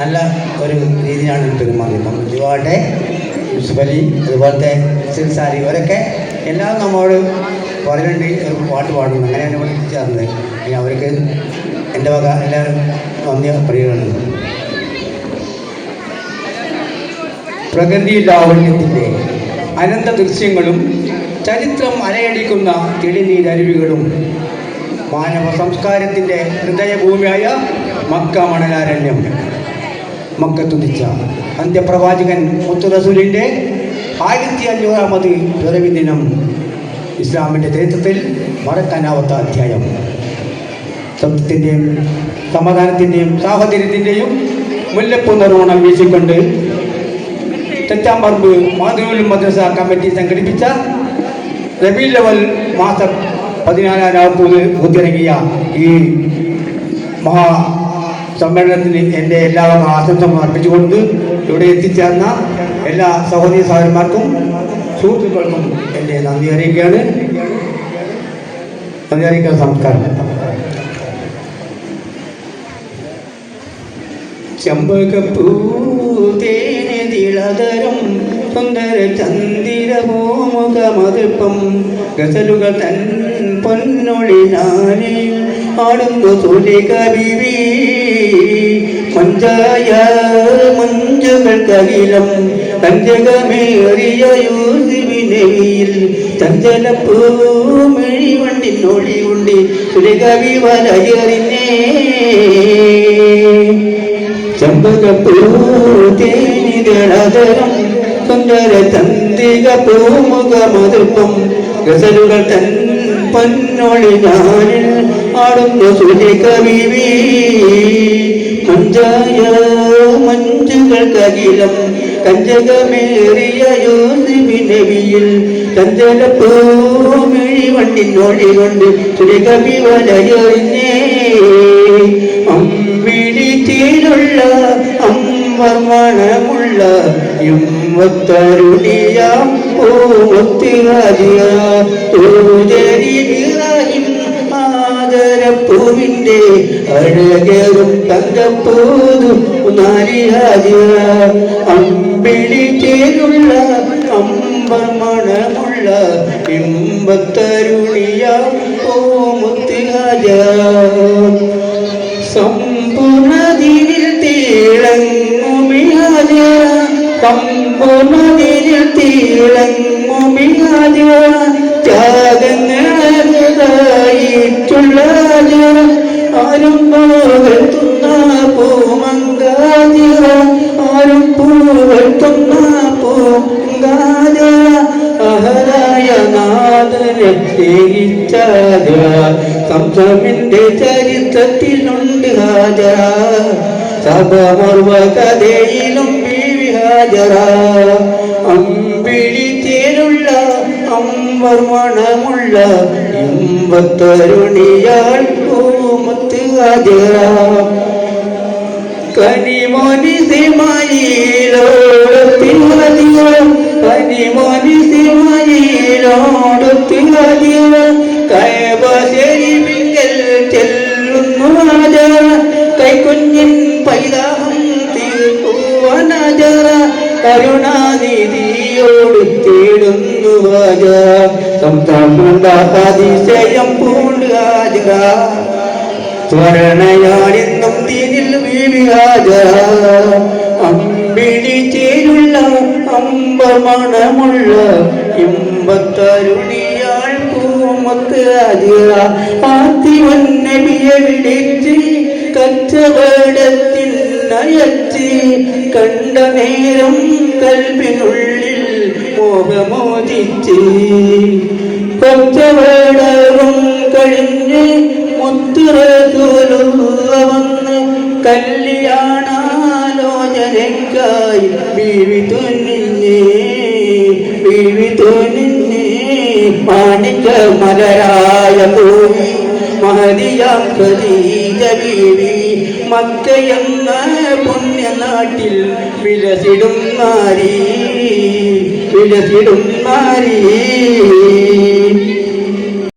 നല്ല ഒരു രീതിയിലാണ് പെരുമാറിയത്. നമ്മൾ ജുവാട്ടെ യൂസുഫ് അലി അതുപോലത്തെ സിൽസാരി ഇവരൊക്കെ എല്ലാം നമ്മോട് പറയുന്നുണ്ട്, ഒരു പാട്ട് പാടുന്നു. അങ്ങനെയാണ് ഇവിടെ ചേർന്നത്. ഇനി അവർക്ക് എൻ്റെ വക എല്ലാവരും നന്ദി പറയുകയാണ്. പ്രകൃതി ലാവണ്യത്തിൻ്റെ അനന്ത ദൃശ്യങ്ങളും ചരിത്രം അലയടിക്കുന്ന തെളിനീരരുവികളും മാനവ സംസ്കാരത്തിൻ്റെ ഹൃദയഭൂമിയായ മക്ക മണലാരണ്യം, മക്കത്തുദിച്ച അന്ത്യപ്രവാചകൻ മുത്തുറസൂലിൻ്റെ 1500ാമത് പിറവി ദിനം ഇസ്ലാമിൻ്റെ ചരിത്രത്തിൽ മറക്കാനാവാത്ത അധ്യായം. സത്യത്തിൻ്റെയും സമാധാനത്തിൻ്റെയും സാഹോദര്യത്തിൻ്റെയും മുല്ലപ്പൂ നിർവ്വഹണം വീശിക്കൊണ്ട് തെറ്റാമ്പറമ്പ് മാതൃ മദ്രസ കമ്മിറ്റി സംഘടിപ്പിച്ച റബീഉൽ അവ്വൽ മാസം 14-ാം രാവ് പൂത്തിറങ്ങിയ ഈ മഹാ സമ്മേളനത്തിന് എൻ്റെ എല്ലാ ആശംസകളും അർപ്പിച്ചുകൊണ്ട് ഇവിടെ എത്തിച്ചേർന്ന എല്ലാ സഹോദരി സഹോദരന്മാർക്കും സുഹൃത്തുക്കൾക്കും എൻ്റെ നന്ദി അറിയിക്കുകയാണ്. സംസ്കാരം. ചെമ്പകപ്പൂതേനിളതരം സുന്ദര ചന്ദിരഭൂമുഖമതിപ്പം ഗസലുകൾ തൻ പൊന്നൊളിനാനെ ആടുന്നു സുലിക ബിവി മഞ്ചായ മഞ്ചുകൾക്കകിലം തഞ്ചകമേറിയ യൂസിബിനെയിൽ ചഞ്ചലപ്പൂമിഴി വണ്ടിനൊളി ഉണ്ടി സുലികവി വലയറിഞ്ഞേ ചെമ്പകപ്പൂതേനിളതരം സുന്ദര ചന്ദിക പൂമുഖമതിപ്പം ഗസലുകൾ തൻ പൊന്നൊളിനാനിൽ ആടുന്നു സുലിക ബിവി മഞ്ചായ മഞ്ചുകൾക്കകിലം കഞ്ചകമേറിയ യൂസിബിനെവിയിൽ ചഞ്ചലപ്പൂമിഴി വണ്ടിനൊളി കൊണ്ട് സുലികവി വലയറിഞ്ഞേ അമ്പിളിത്തിലുള്ള അമ്പർമണമുള്ള യുവത്തരുണിയാം പൂവത്തിരാജിയ ആദരപ്പൂവിൻ്റെ അഴകേറും തങ്കപ്പൂതു നാരിഹാജിയ അമ്പിളിത്തിലുള്ള അമ്പർമണമുള്ള യുവത്തരുണിയാം പൂമുത്തിരാജിയ സമ്പൂർണതിരിൽ തിളങ്ങുമിയാജ സമ്പൂർണതിരിൽ തിളങ്ങുമിയാജ ത്യാഗങ്ങളായിട്ടുള്ള ആരും പുകഴ്ത്തുന്ന പൂമങ്കാജ ആരും പുകഴ്ത്തുന്ന പൂങ്കാജ അഹരായ നാദനെ സ്നേഹിച്ചാജ സംസമിന്റെ ചരിത്രത്തിലുണ്ട് ഹാജറ സഭമർവ കഥയിലും ബീവി ഹാജറ അമ്പിളിത്തേനുള്ള അമ്പർമണമുള്ള ഇമ്പത്തരുണിയാൾ പൂമത്ത് ഹാജറ കനിമോനിസിമയിലോടത്തിഹാജിയ കനിമോനിസിമയിലോടത്തിഹാജിയ കൈബ ശരീഫിങ്കൽ ചെല്ലുന്നു ഹാജറ കൈക്കുഞ്ഞിൻ പൈതാഹം തീർക്കുവാനാജറ കരുണാനിധിയോട് തേടുന്നു ഹാജറ സംതൃപ്തിശയം പൂണ്ട് ഹാജറ സ്മരണയാണെന്നും ദീനിൽ ബീവി ഹാജറ അമ്പിളിച്ചേലുള്ള അമ്പർമണമുള്ള ഇമ്പത്തരുണിയാൾ പൂമത്ത് ഹാജറ പാത്തിവൻ നബിയെ വിളിച്ച് കച്ചവടത്തിൽ നയച്ച് കണ്ട നേരം കൽബിനുള്ളിൽ മോഹമോദിച്ച് കച്ചവടവും കഴിഞ്ഞ് മുത്തുറസൂലുള്ള വന്ന് കല്യാണാലോചനയ്ക്കായി ബീവി തുനിഞ്ഞ് മാണിക്ക മലരായ ഭൂമി മഹദിയാം ഖദീജ ബീവി മക്കയെന്ന പുണ്യനാട്ടിൽ വിലസിടും നാരി